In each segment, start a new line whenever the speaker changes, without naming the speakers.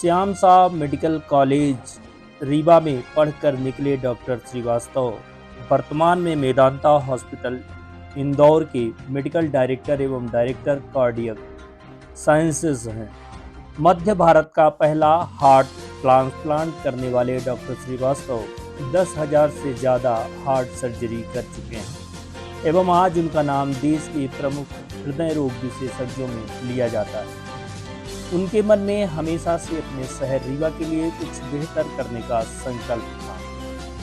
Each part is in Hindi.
श्याम साहब मेडिकल कॉलेज रीवा में पढ़कर निकले डॉक्टर श्रीवास्तव वर्तमान में मेदांता हॉस्पिटल इंदौर के मेडिकल डायरेक्टर एवं डायरेक्टर कार्डियक साइंसेज हैं। मध्य भारत का पहला हार्ट ट्रांसप्लांट करने वाले डॉक्टर श्रीवास्तव 10,000 से ज़्यादा हार्ट सर्जरी कर चुके हैं एवं आज उनका नाम देश के प्रमुख हृदय रोग विशेषज्ञों में लिया जाता है। उनके मन में हमेशा से अपने शहर रीवा के लिए कुछ बेहतर करने का संकल्प था।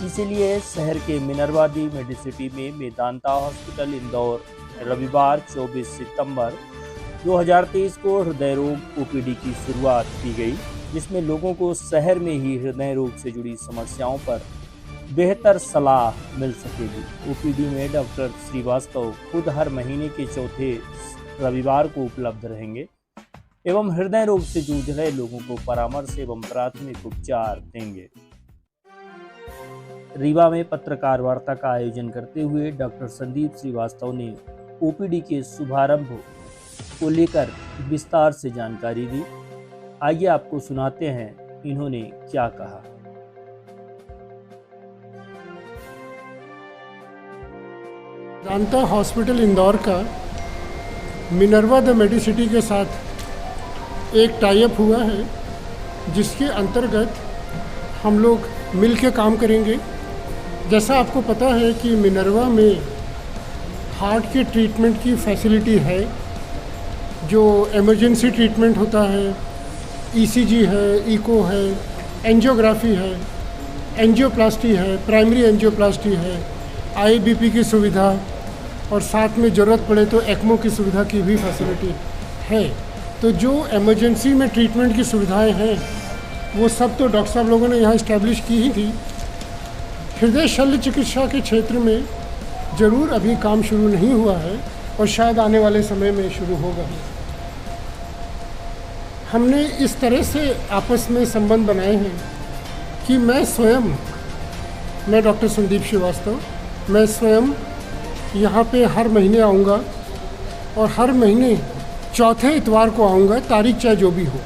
इसीलिए शहर के मिनर्वा दी मेडिसिटी में मेदांता हॉस्पिटल इंदौर रविवार 24 सितंबर 2023 को हृदय रोग ओपीडी की शुरुआत की गई, जिसमें लोगों को शहर में ही हृदय रोग से जुड़ी समस्याओं पर बेहतर सलाह मिल सकेगी। ओपीडी में डॉक्टर श्रीवास्तव खुद हर महीने के चौथे रविवार को उपलब्ध रहेंगे एवं हृदय रोग से जूझ रहे लोगों को परामर्श एवं प्राथमिक उपचार देंगे। रीवा में पत्रकार वार्ता का आयोजन करते हुए डॉक्टर संदीप श्रीवास्तव ने ओपीडी के शुभारंभ को लेकर विस्तार से जानकारी दी। आइए आपको सुनाते हैं इन्होंने क्या कहा।
मेदांता हॉस्पिटल इंदौर का मिनर्वा द मेडिसिटी के साथ एक टाई अप हुआ है, जिसके अंतर्गत हम लोग मिल के काम करेंगे। जैसा आपको पता है कि मिनर्वा में हार्ट के ट्रीटमेंट की फैसिलिटी है, जो इमरजेंसी ट्रीटमेंट होता है, ईसीजी है, इको है, एंजियोग्राफी है, एंजियोप्लास्टी है, प्राइमरी एंजियोप्लास्टी है, आईबीपी की सुविधा और साथ में ज़रूरत पड़े तो एक्मो की सुविधा की भी फैसिलिटी है। तो जो इमरजेंसी में ट्रीटमेंट की सुविधाएं हैं वो सब तो डॉक्टर साहब लोगों ने यहाँ इस्टेब्लिश की ही थी। हृदय शल्य चिकित्सा के क्षेत्र में ज़रूर अभी काम शुरू नहीं हुआ है और शायद आने वाले समय में शुरू होगा। हमने इस तरह से आपस में संबंध बनाए हैं कि मैं डॉक्टर संदीप श्रीवास्तव, मैं स्वयं यहाँ पे हर महीने आऊँगा और हर महीने चौथे इतवार को आऊँगा, तारीख चाहे जो भी हो।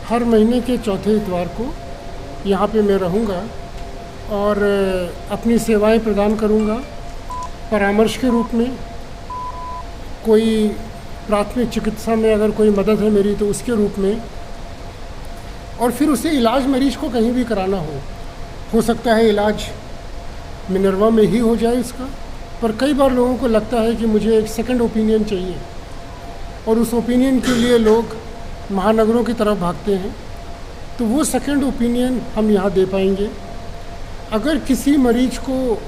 हर महीने के चौथे इतवार को यहाँ पे मैं रहूँगा और अपनी सेवाएं प्रदान करूँगा, परामर्श के रूप में। कोई प्राथमिक चिकित्सा में अगर कोई मदद है मेरी तो उसके रूप में, और फिर उसे इलाज मरीज को कहीं भी कराना हो सकता है इलाज मिनर्वा में ही हो जाए इसका, पर कई बार लोगों को लगता है कि मुझे एक सेकंड ओपिनियन चाहिए और उस ओपिनियन के लिए लोग महानगरों की तरफ भागते हैं। तो वो सेकंड ओपिनियन हम यहाँ दे पाएंगे। अगर किसी मरीज को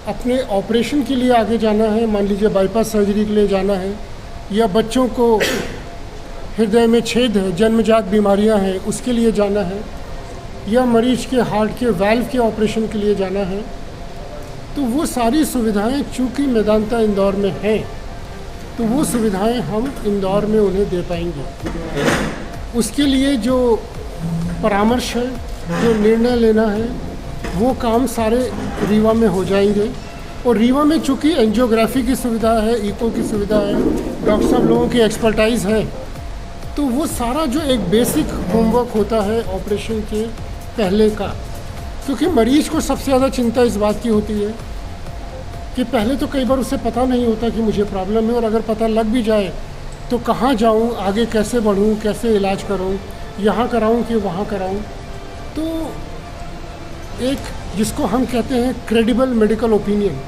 अपने ऑपरेशन के लिए आगे जाना है, मान लीजिए बाईपास सर्जरी के लिए जाना है, या बच्चों को हृदय में छेद है, जन्मजात बीमारियां हैं, उसके लिए जाना है, या मरीज के हार्ट के वाल्व के ऑपरेशन के लिए जाना है, तो वो सारी सुविधाएं चूँकि मेदांता इंदौर में हैं, तो वो सुविधाएं हम इंदौर में उन्हें दे पाएंगे। उसके लिए जो परामर्श है, जो निर्णय लेना है, वो काम सारे रीवा में हो जाएंगे। और रीवा में चूँकि एंजियोग्राफी की सुविधा है, इको की सुविधा है, डॉक्टर साहब लोगों की एक्सपर्टाइज है, तो वो सारा जो एक बेसिक होमवर्क होता है ऑपरेशन के पहले का, क्योंकि मरीज को सबसे ज़्यादा चिंता इस बात की होती है कि पहले तो कई बार उसे पता नहीं होता कि मुझे प्रॉब्लम है, और अगर पता लग भी जाए तो कहाँ जाऊँ, आगे कैसे बढ़ूँ, कैसे इलाज करूँ, यहाँ कराऊँ कि वहाँ कराऊँ। तो एक जिसको हम कहते हैं क्रेडिबल मेडिकल ओपिनियन,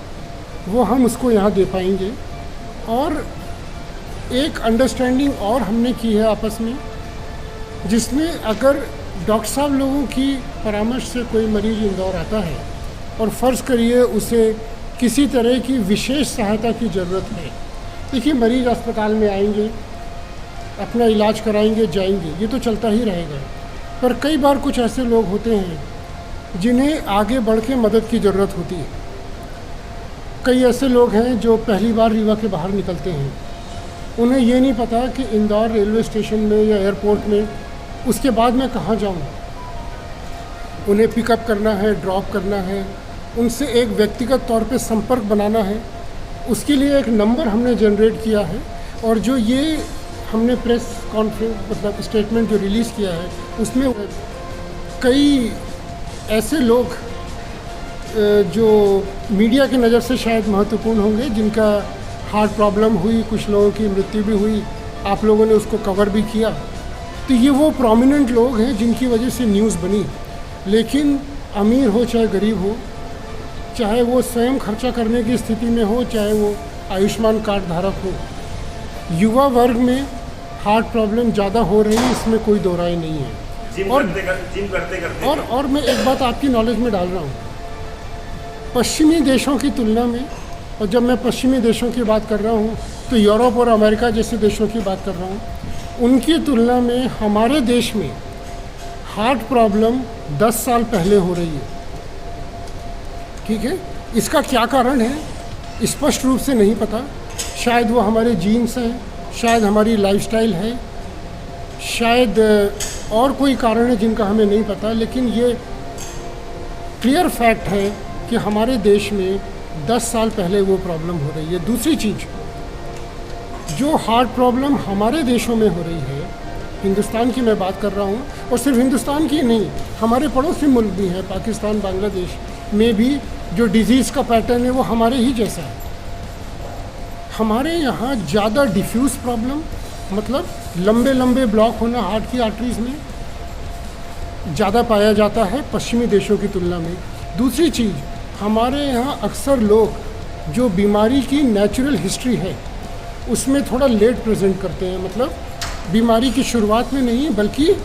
वो हम उसको यहाँ दे पाएंगे। और एक अंडरस्टैंडिंग और हमने की है आपस में, जिसमें अगर डॉक्टर साहब लोगों की परामर्श से कोई मरीज इंदौर आता है और फ़र्ज़ करिए उसे किसी तरह की विशेष सहायता की ज़रूरत है। देखिए, मरीज अस्पताल में आएंगे, अपना इलाज कराएंगे, जाएंगे, ये तो चलता ही रहेगा। पर कई बार कुछ ऐसे लोग होते हैं जिन्हें आगे बढ़ के मदद की ज़रूरत होती है। कई ऐसे लोग हैं जो पहली बार रीवा के बाहर निकलते हैं, उन्हें ये नहीं पता कि इंदौर रेलवे स्टेशन में या एयरपोर्ट में उसके बाद मैं कहाँ जाऊँ। उन्हें पिकअप करना है, ड्रॉप करना है, उनसे एक व्यक्तिगत तौर पे संपर्क बनाना है। उसके लिए एक नंबर हमने जनरेट किया है, और जो ये हमने प्रेस कॉन्फ्रेंस मतलब स्टेटमेंट जो रिलीज़ किया है उसमें कई ऐसे लोग जो मीडिया की नज़र से शायद महत्वपूर्ण होंगे, जिनका हार्ट प्रॉब्लम हुई, कुछ लोगों की मृत्यु भी हुई, आप लोगों ने उसको कवर भी किया। तो ये वो प्रोमिनेंट लोग हैं जिनकी वजह से न्यूज़ बनी। लेकिन अमीर हो चाहे गरीब हो, चाहे वो स्वयं खर्चा करने की स्थिति में हो, चाहे वो आयुष्मान कार्ड धारक हो, युवा वर्ग में हार्ट प्रॉब्लम ज़्यादा हो रही है, इसमें कोई दो राय नहीं है।
जिम करते
और मैं एक बात आपकी नॉलेज में डाल रहा हूँ, पश्चिमी देशों की तुलना में, और जब मैं पश्चिमी देशों की बात कर रहा हूँ तो यूरोप और अमेरिका जैसे देशों की बात कर रहा हूँ, उनकी तुलना में हमारे देश में हार्ट प्रॉब्लम 10 साल पहले हो रही है। ठीक है, इसका क्या कारण है स्पष्ट रूप से नहीं पता। शायद वो हमारे जीन्स हैं, शायद हमारी लाइफस्टाइल है, शायद और कोई कारण है जिनका हमें नहीं पता। लेकिन ये क्लियर फैक्ट है कि हमारे देश में 10 साल पहले वो प्रॉब्लम हो रही है। दूसरी चीज़, जो हार्ट प्रॉब्लम हमारे देशों में हो रही है, हिंदुस्तान की मैं बात कर रहा हूँ, और सिर्फ हिंदुस्तान की नहीं, हमारे पड़ोसी मुल्क भी हैं, पाकिस्तान, बांग्लादेश में भी जो डिज़ीज़ का पैटर्न है वो हमारे ही जैसा है। हमारे यहाँ ज़्यादा डिफ्यूज़ प्रॉब्लम, मतलब लंबे लंबे ब्लॉक होना हार्ट की आर्टरीज़ में ज़्यादा पाया जाता है पश्चिमी देशों की तुलना में। दूसरी चीज़, हमारे यहाँ अक्सर लोग जो बीमारी की नेचुरल हिस्ट्री है उसमें थोड़ा लेट प्रेजेंट करते हैं, मतलब बीमारी की शुरुआत में नहीं बल्कि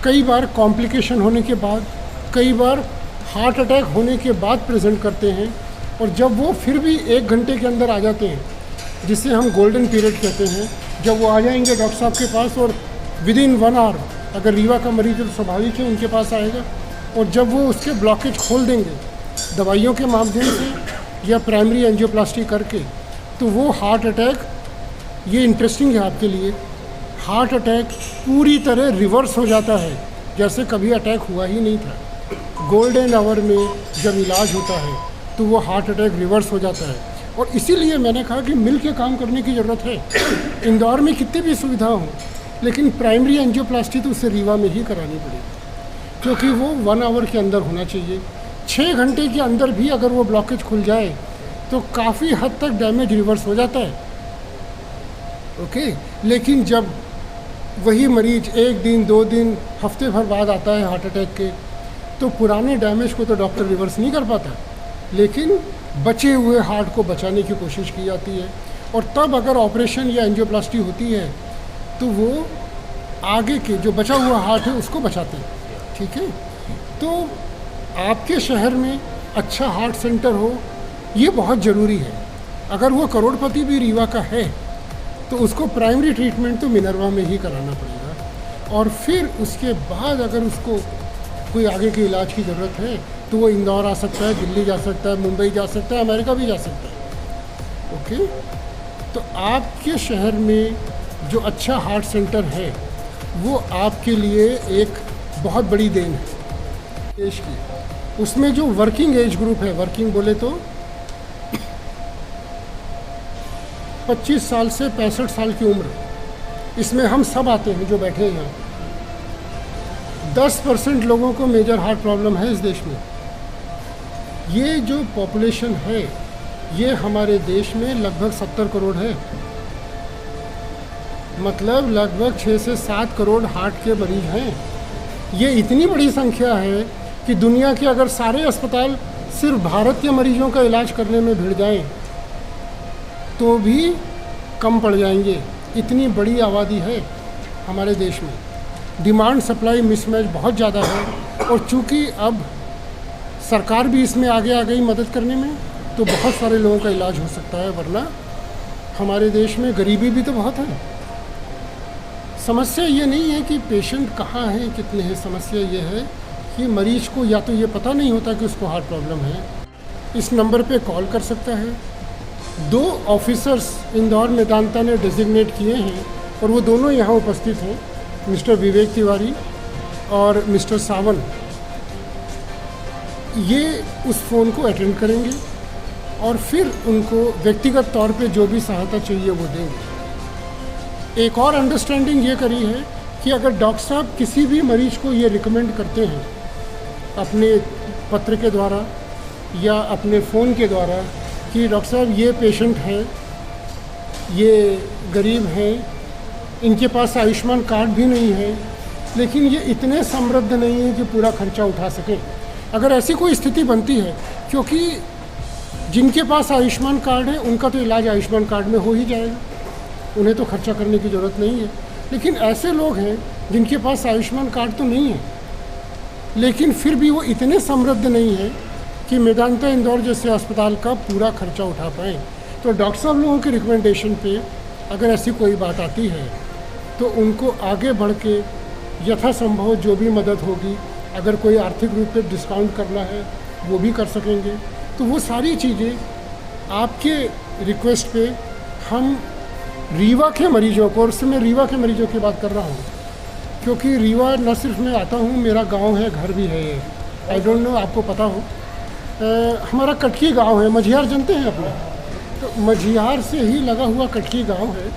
कई बार कॉम्प्लिकेशन होने के बाद, कई बार हार्ट अटैक होने के बाद प्रेजेंट करते हैं। और जब वो फिर भी 1 घंटे के अंदर आ जाते हैं, जिसे हम गोल्डन पीरियड कहते हैं, जब वो आ जाएंगे डॉक्टर साहब के पास और विदिन 1 आवर, अगर रीवा का मरीज तो स्वाभाविक है उनके पास आएगा, और जब वो उसके ब्लॉकेज खोल देंगे दवाइयों के माध्यम से या प्राइमरी एंजियोप्लास्टी करके, तो वो हार्ट अटैक, ये इंटरेस्टिंग है आपके लिए, हार्ट अटैक पूरी तरह रिवर्स हो जाता है, जैसे कभी अटैक हुआ ही नहीं था। गोल्डन आवर में जब इलाज होता है तो वो हार्ट अटैक रिवर्स हो जाता है। और इसीलिए मैंने कहा कि मिल के काम करने की ज़रूरत है। इंदौर में कितनी भी सुविधा हो, लेकिन प्राइमरी एंजियोप्लास्टी तो उसे रीवा में ही करानी पड़ेगी, क्योंकि वो 1 आवर के अंदर होना चाहिए। 6 घंटे के अंदर भी अगर वो ब्लॉकेज खुल जाए तो काफ़ी हद तक डैमेज रिवर्स हो जाता है। ओके, लेकिन जब वही मरीज 1 दिन 2 दिन हफ्ते भर बाद आता है हार्ट अटैक के, तो पुराने डैमेज को तो डॉक्टर रिवर्स नहीं कर पाता, लेकिन बचे हुए हार्ट को बचाने की कोशिश की जाती है। और तब अगर ऑपरेशन या एंजियोप्लास्टी होती है तो वो आगे के जो बचा हुआ हार्ट है उसको बचाते हैं। ठीक है, तो आपके शहर में अच्छा हार्ट सेंटर हो, ये बहुत ज़रूरी है। अगर वो करोड़पति भी रीवा का है तो उसको प्राइमरी ट्रीटमेंट तो मिनरवा में ही कराना पड़ेगा, और फिर उसके बाद अगर उसको कोई आगे के इलाज की ज़रूरत है तो वो इंदौर आ सकता है, दिल्ली जा सकता है, मुंबई जा सकता है, अमेरिका भी जा सकता है। ओके, तो आपके शहर में जो अच्छा हार्ट सेंटर है वो आपके लिए एक बहुत बड़ी देन है देश की। उसमें जो वर्किंग एज ग्रुप है, वर्किंग बोले तो 25 साल से 65 साल की उम्र, इसमें हम सब आते हैं जो बैठे हैं यहाँ। 10% लोगों को मेजर हार्ट प्रॉब्लम है इस देश में। ये जो पॉपुलेशन है ये हमारे देश में लगभग 70 करोड़ है, मतलब लगभग 6 से 7 करोड़ हार्ट के मरीज हैं। ये इतनी बड़ी संख्या है कि दुनिया के अगर सारे अस्पताल सिर्फ भारत के मरीजों का इलाज करने में भिड़ जाएं तो भी कम पड़ जाएंगे। इतनी बड़ी आबादी है हमारे देश में, डिमांड सप्लाई मिसमैच बहुत ज़्यादा है। और चूँकि अब सरकार भी इसमें आगे आ गई मदद करने में, तो बहुत सारे लोगों का इलाज हो सकता है, वरना हमारे देश में गरीबी भी तो बहुत है। समस्या ये नहीं है कि पेशेंट कहाँ हैं, कितने हैं, समस्या ये है कि मरीज को या तो ये पता नहीं होता कि उसको हार्ट प्रॉब्लम है। इस नंबर पे कॉल कर सकता है। 2 ऑफिसर्स इंदौर मेदांता ने डेजिग्नेट किए हैं और वो दोनों यहाँ उपस्थित हैं, मिस्टर विवेक तिवारी और मिस्टर सावन। ये उस फ़ोन को अटेंड करेंगे और फिर उनको व्यक्तिगत तौर पे जो भी सहायता चाहिए वो देंगे। एक और अंडरस्टैंडिंग ये करी है कि अगर डॉक्टर साहब किसी भी मरीज को ये रिकमेंड करते हैं अपने पत्र के द्वारा या अपने फ़ोन के द्वारा कि डॉक्टर साहब ये पेशेंट है, ये गरीब हैं, इनके पास आयुष्मान कार्ड भी नहीं है, लेकिन ये इतने समृद्ध नहीं है कि पूरा खर्चा उठा सकें। अगर ऐसी कोई स्थिति बनती है, क्योंकि जिनके पास आयुष्मान कार्ड है उनका तो इलाज आयुष्मान कार्ड में हो ही जाएगा, उन्हें तो खर्चा करने की ज़रूरत नहीं है। लेकिन ऐसे लोग हैं जिनके पास आयुष्मान कार्ड तो नहीं है, लेकिन फिर भी वो इतने समृद्ध नहीं है कि मेदांता इंदौर जैसे अस्पताल का पूरा खर्चा उठा पाएँ। तो डॉक्टर साहब लोगों के रिकमेंडेशन पे अगर ऐसी कोई बात आती है तो उनको आगे बढ़ के यथासंभव जो भी मदद होगी, अगर कोई आर्थिक रूप से डिस्काउंट करना है वो भी कर सकेंगे। तो वो सारी चीज़ें आपके रिक्वेस्ट पे हम रीवा के मरीजों को, और उससे मैं रीवा के मरीजों की बात कर रहा हूँ क्योंकि रीवा न सिर्फ मैं आता हूँ, मेरा गांव है, घर भी है ये, आई डोंट नो आपको पता हो। हमारा कटकी गांव है, मझियार जानते हैं अपना, तो मझियार से ही लगा हुआ कटकी गांव है।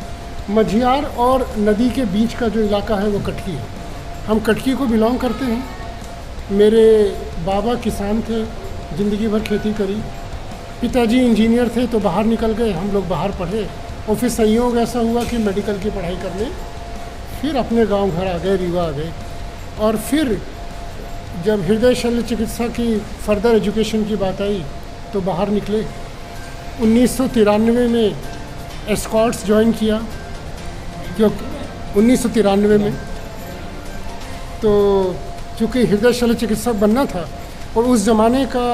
मझियार और नदी के बीच का जो इलाका है वो कटकी है। हम कटकी को बिलोंग करते हैं। मेरे बाबा किसान थे, ज़िंदगी भर खेती करी, पिताजी इंजीनियर थे तो बाहर निकल गए, हम लोग बाहर पढ़े और फिर संयोग ऐसा हुआ कि मेडिकल की पढ़ाई करने फिर अपने गांव घर आ गए, रीवा आ गए। और फिर जब हृदय शल्य चिकित्सा की फर्दर एजुकेशन की बात आई तो बाहर निकले। 1993 में एस्कॉर्ट्स ज्वाइन किया, क्योंकि 1993 में तो चूँकि हृदय शल्य चिकित्सक बनना था और उस ज़माने का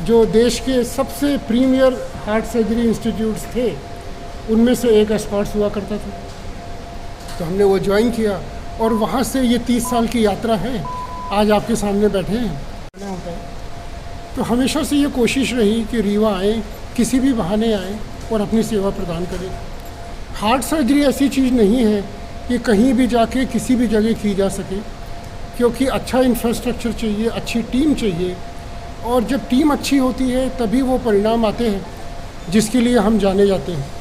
जो देश के सबसे प्रीमियर हार्ट सर्जरी इंस्टीट्यूट्स थे उनमें से एक एस्कॉर्ट्स हुआ करता था। तो हमने वो ज्वाइन किया और वहाँ से ये 30 साल की यात्रा है, आज आपके सामने बैठे हैं होता है। तो हमेशा से ये कोशिश रही कि रीवा आएँ, किसी भी बहाने आएँ और अपनी सेवा प्रदान करें। हार्ट सर्जरी ऐसी चीज़ नहीं है कि कहीं भी जाके किसी भी जगह की जा सके, क्योंकि अच्छा इंफ्रास्ट्रक्चर चाहिए, अच्छी टीम चाहिए, और जब टीम अच्छी होती है तभी वो परिणाम आते हैं जिसके लिए हम जाने जाते हैं।